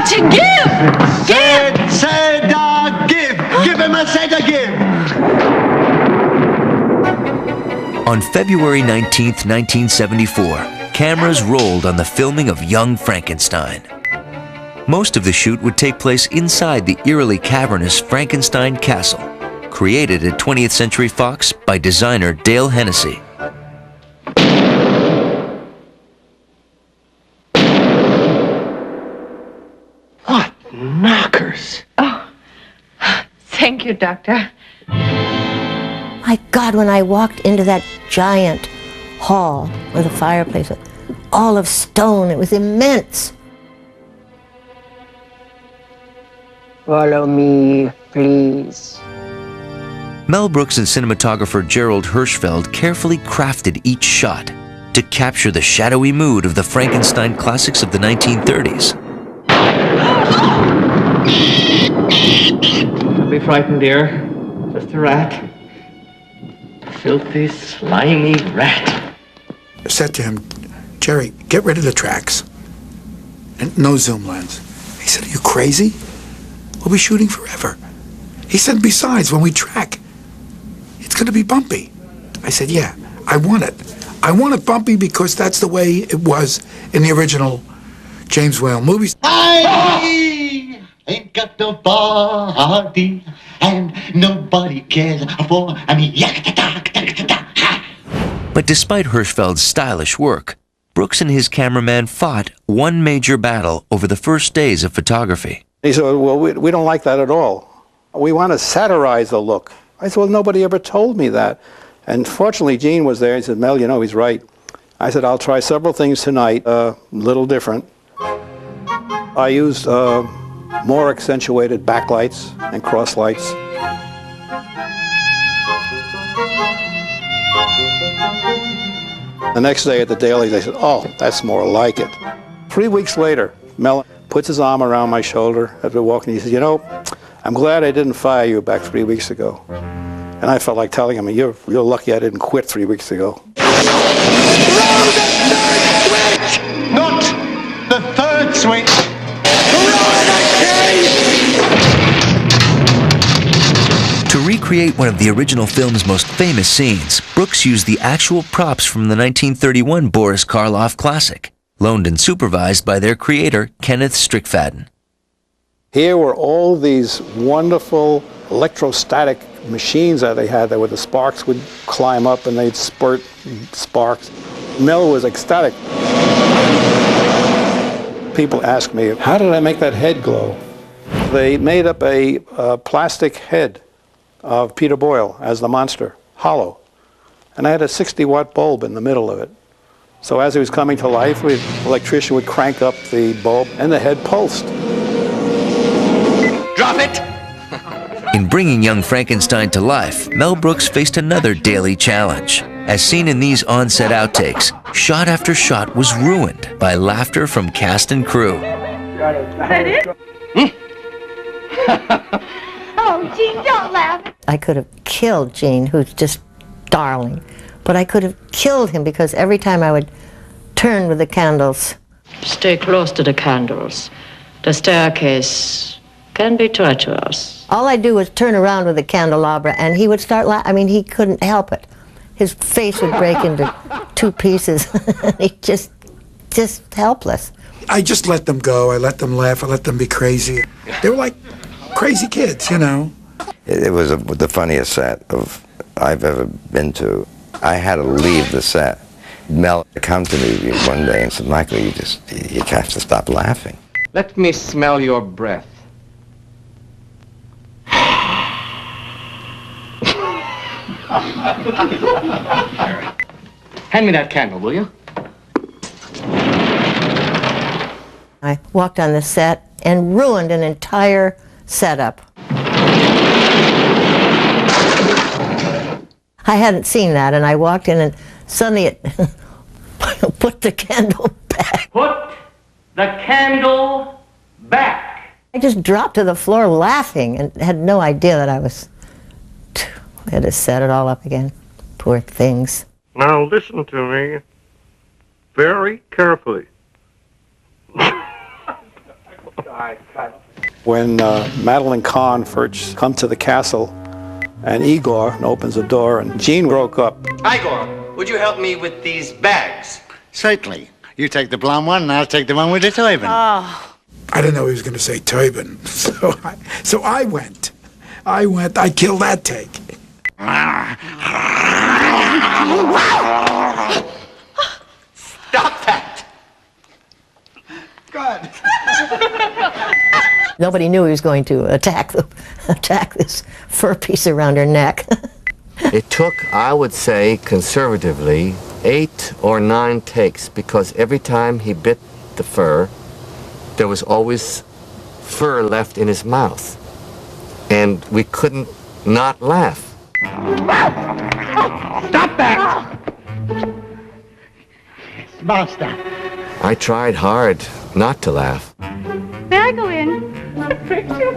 want to give. Give. Give him a give. On February 19th, 1974, cameras rolled on the filming of Young Frankenstein. Most of the shoot would take place inside the eerily cavernous Frankenstein castle, created at 20th Century Fox by designer Dale Hennessy. What knockers! Oh, thank you, Doctor. My God, when I walked into that giant hall with a fireplace, all of stone, it was immense. Follow me, please. Mel Brooks and cinematographer Gerald Hirschfeld carefully crafted each shot to capture the shadowy mood of the Frankenstein classics of the 1930s. Don't be frightened, dear. Just a rat. Filthy, slimy rat. I said to him, Jerry, get rid of the tracks. And no zoom lens. He said, are you crazy? We'll be shooting forever. He said, besides, when we track, it's going to be bumpy. I said, yeah, I want it. I want it bumpy because that's the way it was in the original James Whale movies. I ain't got no body, and nobody cares for me. But despite Hirschfeld's stylish work, Brooks and his cameraman fought one major battle over the first days of photography. He said, well, we don't like that at all. We want to satirize the look. I said, well, nobody ever told me that. And fortunately, Gene was there. He said, Mel, you know, he's right. I said, I'll try several things tonight, a little different. I used more accentuated backlights and cross lights. The next day at the dailies, they said, oh, that's more like it. 3 weeks later, Mel puts his arm around my shoulder as we're walking. He says, you know, I'm glad I didn't fire you back 3 weeks ago. And I felt like telling him, you're lucky I didn't quit 3 weeks ago. Throw the third switch! Not the third switch! Throw it again! To recreate one of the original film's most famous scenes, Brooks used the actual props from the 1931 Boris Karloff classic, loaned and supervised by their creator, Kenneth Strickfaden. Here were all these wonderful electrostatic machines that they had, where the sparks would climb up and they'd spurt sparks. Mel was ecstatic. People ask me, how did I make that head glow? They made up a plastic head of Peter Boyle as the monster, hollow. And I had a 60-watt bulb in the middle of it. So as he was coming to life, the electrician would crank up the bulb and the head pulsed. Drop it! In bringing Young Frankenstein to life, Mel Brooks faced another daily challenge. As seen in these on-set outtakes, shot after shot was ruined by laughter from cast and crew. Is that it? Oh, Gene, don't laugh. I could have killed Gene, who's just darling, but I could have killed him because every time I would turn with the candles. Stay close to the candles. The staircase can be treacherous. All I'd do was turn around with the candelabra and he would start laughing. I mean, he couldn't help it. His face would break into two pieces. He just helpless. I just let them go. I let them laugh. I let them be crazy. They were like crazy kids, you know. It was the funniest set I've ever been to. I had to leave the set. Mel came to me one day and said, Michael, you have to stop laughing. Let me smell your breath. Hand me that candle, will you? I walked on the set and ruined an entire setup. I hadn't seen that, and I walked in and suddenly it put the candle back. Put the candle back. I just dropped to the floor laughing and had no idea that I had to set it all up again. Poor things. Now listen to me very carefully. When Madeline Kahn first comes to the castle, and Igor opens the door, and Gene broke up. Igor, would you help me with these bags? Certainly. You take the blonde one, and I'll take the one with the turban. Oh. I didn't know he was going to say turban, so I went. I killed that take. Stop that! God. Nobody knew he was going to attack this fur piece around her neck. It took, I would say, conservatively, 8 or 9 takes, because every time he bit the fur, there was always fur left in his mouth. And we couldn't not laugh. Stop that! Basta. I tried hard not to laugh. May I go in? Thank you.